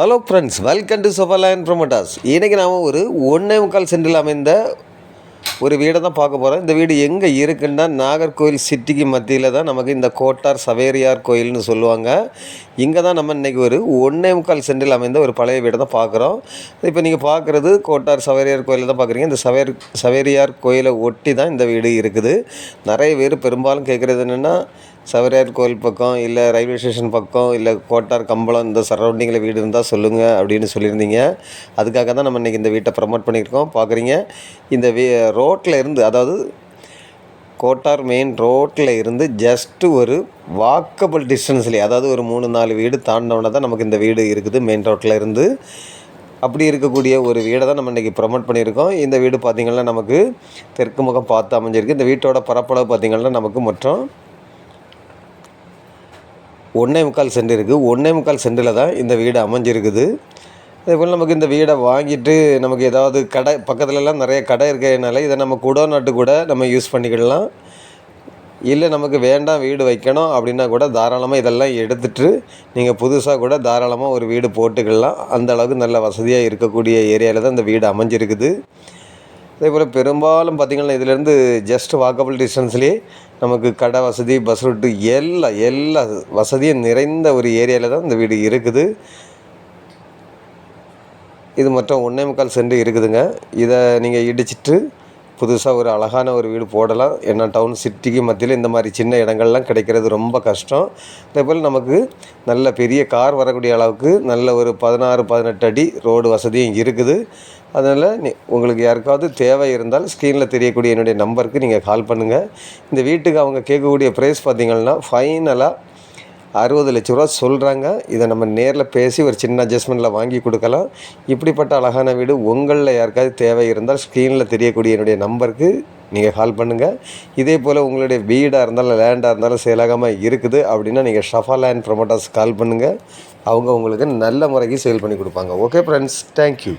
Hello friends, welcome to Sofaland promoters. இன்றைக்கி நாம் ஒரு 1.25 சென்டில் அமைந்த ஒரு வீடை தான் பார்க்க போகிறோம். இந்த வீடு எங்கே இருக்குன்னா நாகர்கோவில் சிட்டிக்கு மத்தியில் தான் நமக்கு இந்த கோட்டார் சவேரியார் கோயில்னு சொல்லுவாங்க. இங்கே தான் நம்ம இன்றைக்கி ஒரு 1.25 சென்டில் அமைந்த ஒரு பழைய வீடை தான் பார்க்குறோம். இப்போ நீங்கள் பார்க்குறது கோட்டார் சவேரியார் கோயிலை தான் பார்க்குறீங்க. இந்த சவேரியார் கோயிலை ஒட்டி தான் இந்த வீடு இருக்குது. நிறைய பேர் பெரும்பாலும் கேட்குறது என்னென்னா, சவேரியார் கோயில் பக்கம் இல்லை ரயில்வே ஸ்டேஷன் பக்கம் இல்லை கோட்டார் கம்பளம் இந்த சரௌண்டிங்கில் வீடு இருந்தால் சொல்லுங்கள் அப்படின்னு சொல்லியிருந்தீங்க. அதுக்காக தான் நம்ம இன்றைக்கி இந்த வீட்டை ப்ரமோட் பண்ணியிருக்கோம். பார்க்குறீங்க, இந்த ரோட்டில் இருந்து, அதாவது கோட்டார் மெயின் ரோட்டில் இருந்து ஜஸ்ட்டு ஒரு வாக்கபிள் டிஸ்டன்ஸ்லேயே, அதாவது ஒரு 3-4 வீடு தாண்டினோன்னா தான் நமக்கு இந்த வீடு இருக்குது மெயின் ரோட்டில் இருந்து. அப்படி இருக்கக்கூடிய ஒரு வீடை தான் நம்ம இன்றைக்கி ப்ரமோட் பண்ணியிருக்கோம். இந்த வீடு பார்த்திங்கன்னா நமக்கு தெற்கு முகம் பார்த்து அமைஞ்சிருக்கு. இந்த வீட்டோட பரப்பளவு பார்த்திங்கன்னா நமக்கு மொத்தம் 1.25 சென்ட் இருக்குது. 1.25 சென்டில் தான் இந்த வீடு அமைஞ்சிருக்குது. அதேபோல் நமக்கு இந்த வீடை வாங்கிட்டு நமக்கு ஏதாவது கடை பக்கத்துலலாம் நிறைய கடை இருக்கிறதுனால இதை நம்ம குடோநாட்டு கூட நம்ம யூஸ் பண்ணிக்கிடலாம். இல்லை நமக்கு வேண்டாம் வீடு வைக்கணும் அப்படின்னா கூட தாராளமாக இதெல்லாம் எடுத்துகிட்டு நீங்கள் புதுசாக கூட தாராளமாக ஒரு வீடு போட்டுக்கலாம். அந்த அளவுக்கு நல்ல வசதியாக இருக்கக்கூடிய ஏரியாவில் தான் இந்த வீடு அமைஞ்சிருக்குது. அதேபோல் பெரும்பாலும் பார்த்திங்கன்னா இதிலேருந்து ஜஸ்ட் வாக்கபிள் டிஸ்டன்ஸ்லேயே நமக்கு கடை வசதி, பஸ் ரூட்டு எல்லா வசதியும் நிறைந்த ஒரு ஏரியாவில் தான் இந்த வீடு இருக்குது. இது மொத்தம் 1.25 சென்ட் இருக்குதுங்க. இதை நீங்கள் இடிச்சிட்டு புதுசாக ஒரு அழகான ஒரு வீடு போடலாம். ஏன்னா டவுன் சிட்டிக்கு மத்தியில் இந்த மாதிரி சின்ன இடங்கள்லாம் கிடைக்கிறது ரொம்ப கஷ்டம். அதேபோல் நமக்கு நல்ல பெரிய கார் வரக்கூடிய அளவுக்கு நல்ல ஒரு 16-18 அடி ரோடு வசதியும் இருக்குது. அதனால் உங்களுக்கு யாருக்காவது தேவை இருந்தால் ஸ்க்ரீனில் தெரியக்கூடிய என்னுடைய நம்பருக்கு நீங்கள் கால் பண்ணுங்கள். இந்த வீட்டுக்கு அவங்க கேட்கக்கூடிய ப்ரைஸ் பார்த்திங்கன்னா ஃபைனலாக 60 லட்ச ரூபா சொல்கிறாங்க. இதை நம்ம நேரில் பேசி ஒரு சின்ன அட்ஜஸ்ட்மெண்ட்டில் வாங்கி கொடுக்கலாம். இப்படிப்பட்ட அழகான வீடு உங்களில் யாருக்காவது தேவை இருந்தால் ஸ்க்ரீனில் தெரியக்கூடிய என்னுடைய நம்பருக்கு நீங்கள் கால் பண்ணுங்கள். இதே போல் உங்களுடைய வீடாக இருந்தாலும் லேண்டாக இருந்தாலும் சேலாகாமல் இருக்குது அப்படின்னா நீங்கள் சோஃபாலேண்ட் ப்ரொமோட்டர்ஸ் கால் பண்ணுங்கள். அவங்க உங்களுக்கு நல்ல முறைக்கு சேல் பண்ணி கொடுப்பாங்க. Okay friends, thank you.